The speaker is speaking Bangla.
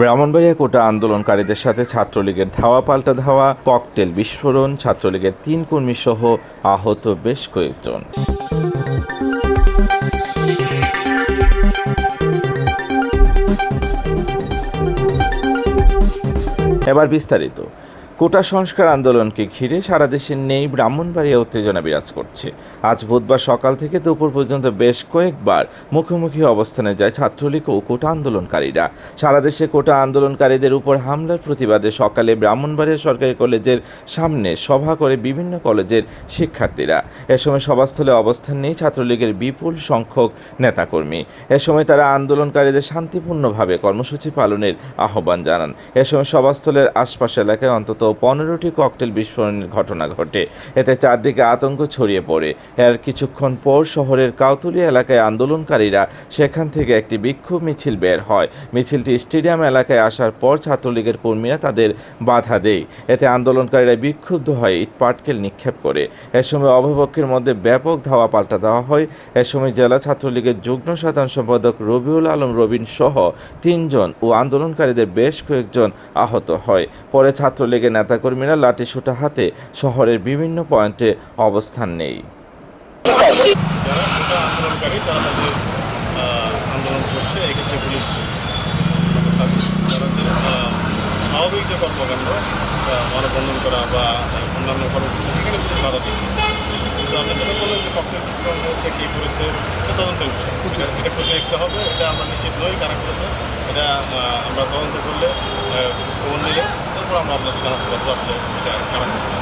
ব্রাহ্মণবাড়িয়া কোটা আন্দোলনকারীদের সাথে ছাত্রলীগের ধাওয়া পাল্টা ধাওয়া, ককটেল বিস্ফোরণ, ছাত্রলীগের ৩ কর্মী সহ আহত বেশ কয়েকজন। এবার বিস্তারিত। কোটা সংস্কার আন্দোলনকে ঘিরে সারা দেশে নেই ব্রাহ্মণবাড়িয়া উত্তেজনা বিরাজ করছে। আজ বুধবার সকাল থেকে দুপুর পর্যন্ত বেশ কয়েকবার মুখোমুখি অবস্থানে যায় ছাত্রলীগ ও কোটা আন্দোলনকারীরা। সারা দেশে কোটা আন্দোলনকারীদের উপর হামলার প্রতিবাদে সকালে ব্রাহ্মণবাড়িয়া সরকারি কলেজের সামনে সভা করে বিভিন্ন কলেজের শিক্ষার্থীরা। এ সময় সভাস্থলে অবস্থান নেই ছাত্রলীগের বিপুল সংখ্যক নেতাকর্মী। এ সময় তারা আন্দোলনকারীদের শান্তিপূর্ণভাবে কর্মসূচি পালনের আহ্বান জানান। এ সময় সভাস্থলের আশপাশ এলাকায় অন্তত 15টি ককটেল বিস্ফোরণের ঘটনা ঘটে। এতে চারদিকে আতঙ্ক ছড়িয়ে পড়ে। এর কিছুক্ষণ পর শহরের কাউতুলিয়া এলাকায় আন্দোলনকারীরা সেখান থেকে একটি বিক্ষোভ মিছিল বের হয়। মিছিলটি স্টেডিয়াম এলাকায় আসার পর ছাত্রলীগের কর্মীরা তাদের বাধা দেয়। এতে আন্দোলনকারীরা বিক্ষুব্ধ হয়ে ইটপাটকেল নিক্ষেপ করে। এ সময় উভয়পক্ষের মধ্যে ব্যাপক ধাওয়া পাল্টা দেওয়া হয়। এ সময় জেলা ছাত্রলীগের যুগ্ম সাধারণ সম্পাদক রবিউল আলম রবিন সহ 3 জন ও আন্দোলনকারীদের বেশ কয়েকজন আহত হয়। পরে ছাত্রলীগের নেতাকর্মীরা লাঠিসোঁটা হাতে শহরের বিভিন্ন পয়েন্টে অবস্থান নেই। যারা কোটা আন্দোলনকারী তারা তাদের আন্দোলন করছে, এক্ষেত্রে পুলিশ তাদের স্বাভাবিক যে কর্মকাণ্ড মানববন্ধন করা বা অন্যান্য কর্মসূচি সেখানে পুলিশ বাধা দিচ্ছে। কিন্তু আপনি যেটা বললেন যে ককটেল বিস্ফোরণ হয়েছে, কী করেছে, এটা তদন্তের বিষয়। এটা খুঁজে দেখতে হবে। এটা আমরা নিশ্চিত নই কারা করেছে। এটা আমরা তদন্ত করলে পুলিশ খবর নিলে তারপর আমরা আপনাদের জানাতে পারবো আসলে এটা কারা করেছে।